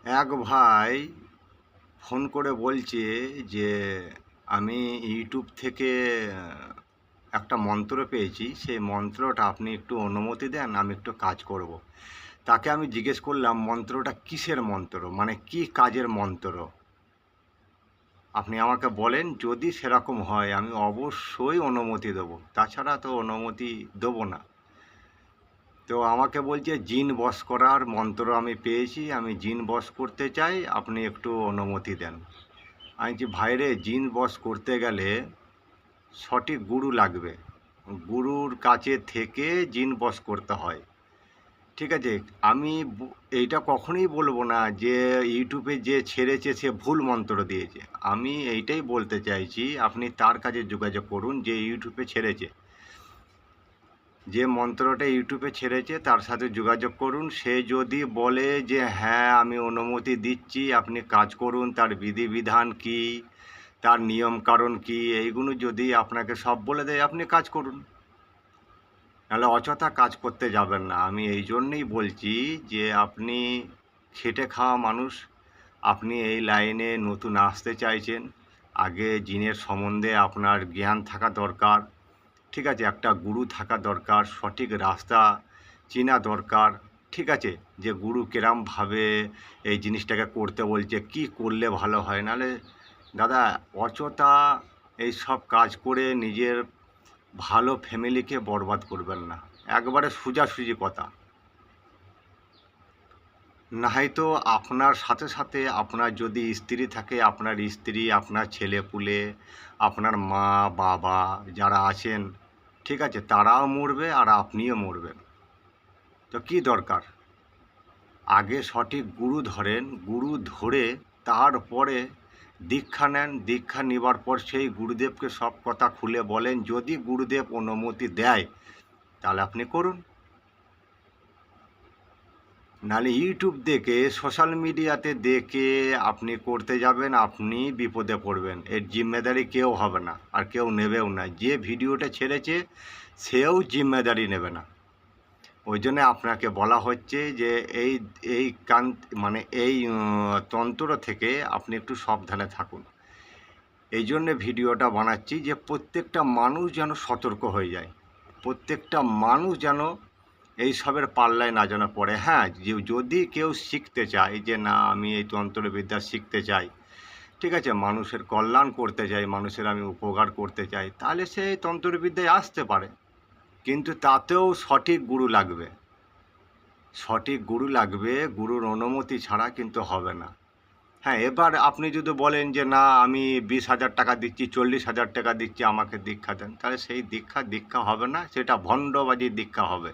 এক ভাই ফোন করে বলছে যে আমি ইউটিউব থেকে একটা মন্ত্র পেয়েছি, সেই মন্ত্রটা আপনি একটু অনুমতি দেন, আমি একটু কাজ করব। তাকে আমি জিজ্ঞেস করলাম মন্ত্রটা কিসের মন্ত্র, মানে কি কাজের মন্ত্র আপনি আমাকে বলেন। যদি সেরকম হয় আমি অবশ্যই অনুমতি দেবো, তাছাড়া তো অনুমতি দেবো না। তো আমাকে বলছে জিন বশ করার মন্ত্র আমি পেয়েছি, আমি জিন বশ করতে চাই, আপনি একটু অনুমতি দেন। আমি বলছি ভাইরে, জিন বশ করতে গেলে সঠিক গুরু লাগবে, গুরুর কাছে থেকে জিন বশ করতে হয়। ঠিক আছে, আমি এইটা কখনোই বলবো না যে ইউটিউবে যে ছেড়েছে সে ভুল মন্ত্র দিয়েছে। আমি এইটাই বলতে চাইছি আপনি তার কাছে যোগাযোগ করুন যে ইউটিউবে ছেড়েছে, যে মন্ত্রটা ইউটিউবে ছেড়েছে তার সাথে যোগাযোগ করুন। সে যদি বলে যে হ্যাঁ আমি অনুমতি দিচ্ছি, আপনি কাজ করুন, তার বিধিবিধান কী, তার নিয়মকানুন কী, এইগুলো যদি আপনাকে সব বলে দেয় আপনি কাজ করুন, নাহলে অযথা কাজ করতে যাবেন না। আমি এই জন্যেই বলছি যে আপনি খেটে খাওয়া মানুষ, আপনি এই লাইনে নতুন আসতে চাইছেন, আগে জিনের সম্বন্ধে আপনার জ্ঞান থাকা দরকার। ঠিক আছে, একটা গুরু থাকা দরকার, সঠিক রাস্তা চেনা দরকার। ঠিক আছে, যে গুরু কিরমভাবে এই জিনিসটাকে করতে বলছে, কি করলে ভালো হয়, নাহলে দাদা অযথা এই সব কাজ করে নিজের ভালো ফ্যামিলিকে বরবাদ করবেন না। একবারে সোজাসুজি কথা। নাহয়তো আপনার সাথে সাথে আপনার যদি স্ত্রী থাকে, আপনার স্ত্রী, আপনার ছেলেপুলে, আপনার মা বাবা যারা আছেন, ঠিক আছে, তারাও মরবে আর আপনিও মরবেন। তো কি দরকার? আগে সঠিক গুরু ধরেন, গুরু ধরে তারপরে দীক্ষা নেন। দীক্ষা নেবার পর সেই গুরুদেবকে সব কথা খুলে বলেন। যদি গুরুদেব অনুমতি দেয় তাহলে আপনি করুন, নাহলে ইউটিউব দেখে, সোশ্যাল মিডিয়াতে দেখে আপনি করতে যাবেন, আপনি বিপদে পড়বেন। এর জিম্মেদারি কেউ হবে না আর কেউ নেবেও না। যে ভিডিওটা ছেড়েছে সেও জিম্মেদারি নেবে না। ওই জন্যে আপনাকে বলা হচ্ছে যে এই এই কান মানে এই তন্ত্র থেকে আপনি একটু সাবধানে থাকুন। এই জন্যে ভিডিওটা বানাচ্ছি যে প্রত্যেকটা মানুষ যেন সতর্ক হয়ে যায়, প্রত্যেকটা মানুষ যেন এই সবের পাল্লায় না যেন পড়ে। হ্যাঁ, যদি কেউ শিখতে চায় যে না আমি এই তন্ত্রবিদ্যা শিখতে চাই, ঠিক আছে, মানুষের কল্যাণ করতে চাই, মানুষের আমি উপকার করতে চাই, তাহলে সে এই তন্ত্রবিদ্যায় আসতে পারে। কিন্তু তাতেও সঠিক গুরু লাগবে, সঠিক গুরু লাগবে, গুরুর অনুমতি ছাড়া কিন্তু হবে না। হ্যাঁ, এবার আপনি যদি বলেন যে না আমি 20,000 টাকা দিচ্ছি, 40,000 টাকা দিচ্ছি, আমাকে দীক্ষা দেন, তাহলে সেই দীক্ষা হবে না, সেটা ভণ্ডবাজির দীক্ষা হবে।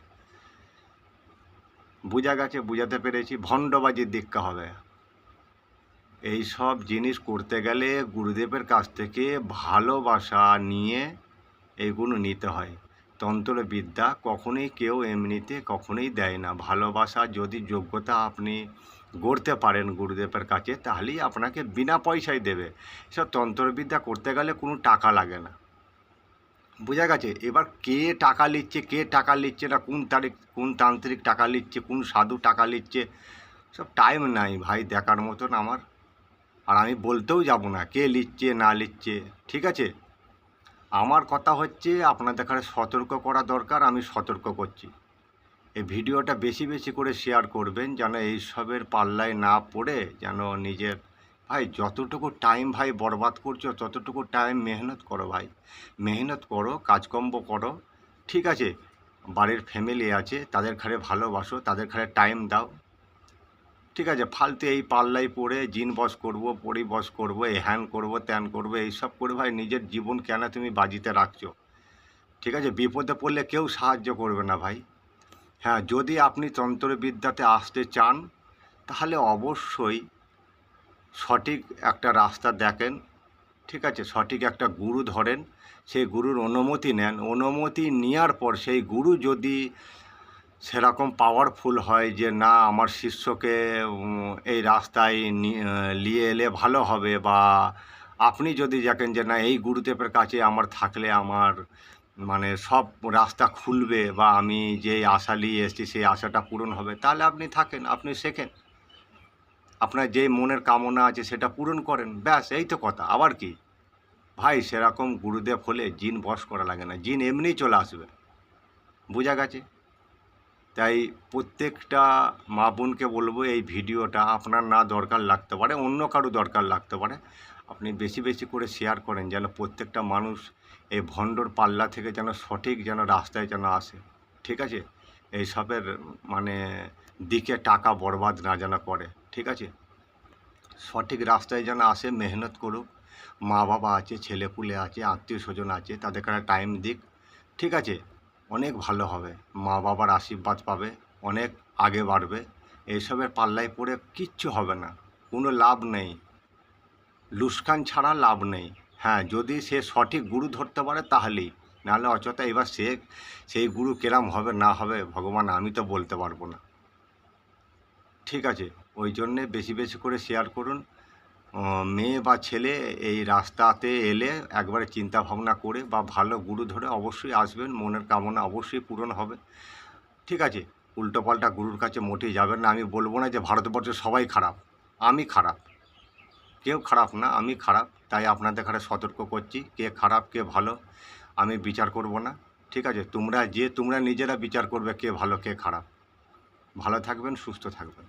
বোঝা গেছে? বুঝাতে পেরেছি? ভণ্ডবাজির দীক্ষা হবে। এই সব জিনিস করতে গেলে গুরুদেবের কাছ থেকে ভালোবাসা নিয়ে এইগুলো নিতে হয়। তন্ত্রবিদ্যা কখনোই কেউ এমনিতে কখনোই দেয় না। ভালোবাসা যদি যোগ্যতা আপনি গড়তে পারেন গুরুদেবের কাছে, তাহলেই আপনাকে বিনা পয়সায় দেবে। এসব তন্ত্রবিদ্যা করতে গেলে কোনো টাকা লাগে না। বোঝা গেছে? এবার কে টাকা নিচ্ছে, কে টাকা নিচ্ছে না, কোন তান্ত্রিক টাকা নিচ্ছে, কোন সাধু টাকা নিচ্ছে, সব টাইম নাই ভাই দেখার মতন আমার। আর আমি বলতেও যাব না কে নিচ্ছে না নিচ্ছে। ঠিক আছে, আমার কথা হচ্ছে আপনাদের এখানে সতর্ক করা দরকার, আমি সতর্ক করছি। এই ভিডিওটা বেশি বেশি করে শেয়ার করবেন যেন এইসবের পাল্লায় না পড়ে যেন নিজের, ভাই যতটুকু টাইম ভাই বরবাদ করছো ততটুকু টাইম মেহনত করো ভাই, মেহনত করো, কাজকর্ম করো। ঠিক আছে, বাড়ির ফ্যামিলি আছে, তাদের ঘরে ভালোবাসো, তাদের ঘরে টাইম দাও। ঠিক আছে, ফালতু এই পাল্লায় পড়ে জিন বশ করবো, পরি বশ করবো, এই হ্যান করবো, ত্যান করবো, এইসব করে ভাই নিজের জীবন কেন তুমি বাজিতে রাখছো? ঠিক আছে, বিপদে পড়লে কেউ সাহায্য করবে না ভাই। হ্যাঁ, যদি আপনি তন্ত্রবিদ্যাতে আসতে চান তাহলে অবশ্যই সঠিক একটা রাস্তা দেখেন। ঠিক আছে, সঠিক একটা গুরু ধরেন, সেই গুরুর অনুমতি নেন। অনুমতি নেওয়ার পর সেই গুরু যদি সেরকম পাওয়ারফুল হয় যে না আমার শিষ্যকে এই রাস্তায় নিয়ে এলে ভালো হবে, বা আপনি যদি দেখেন যে না এই গুরুদেবের কাছে আমার থাকলে আমার মানে সব রাস্তা খুলবে, বা আমি যেই আশা নিয়ে এসেছি সেই আশাটা পূরণ হবে, তাহলে আপনি থাকেন, আপনি শেখেন। আপনার যেই মনের কামনা আছে সেটা পূরণ করেন, ব্যাস এই তো কথা। আবার কি ভাই, সেরকম গুরুদেব হলে জিন বশ করা লাগে না, জিন এমনিই চলে আসবে। বোঝা গেছে? তাই প্রত্যেকটা মা বোনকে বলবো, এই ভিডিওটা আপনার না দরকার লাগতে পারে, অন্য কারো দরকার লাগতে পারে, আপনি বেশি বেশি করে শেয়ার করেন, যেন প্রত্যেকটা মানুষ এই ভণ্ডর পাল্লা থেকে যেন সঠিক যেন রাস্তায় যেন আসে। ঠিক আছে? এইসবের মানে দিকে টাকা বরবাদ না যেন করে। ঠিক আছে? সঠিক রাস্তায় যেন আসে, মেহনত করুক, মা বাবা আছে, ছেলেপুলে আছে, আত্মীয় স্বজন আছে, তাদের কাছে টাইম দিক। ঠিক আছে? অনেক ভালো হবে, মা বাবার আশীর্বাদ পাবে, অনেক আগে বাড়বে। এইসবের পাল্লায় পড়ে কিচ্ছু হবে না, কোনো লাভ নেই, লুস্কান ছাড়া লাভ নেই। হ্যাঁ, যদি সে সঠিক গুরু ধরতে পারে তাহলেই, নাহলে অযথা। এবার সেই গুরু কেরাম হবে না হবে ভগবান আমি তো বলতে পারবো না। ঠিক আছে? ওই জন্যে বেশি বেশি করে শেয়ার করুন। মেয়ে বা ছেলে এই রাস্তাতে এলে একবারে চিন্তা ভাবনা করে বা ভালো গুরু ধরে অবশ্যই আসবেন, মনের কামনা অবশ্যই পূরণ হবে। ঠিক আছে? উল্টোপাল্টা গুরুর কাছে মোটেই যাবেন না। আমি বলবো না যে ভারতবর্ষে সবাই খারাপ, আমি খারাপ, কেউ খারাপ না, আমি খারাপ। তাই আপনাদের কাছে সতর্ক করছি, কে খারাপ কে ভালো আমি বিচার করব না। ঠিক আছে? তোমরা নিজেরা বিচার করবে কে ভালো কে খারাপ। ভালো থাকবেন, সুস্থ থাকবেন।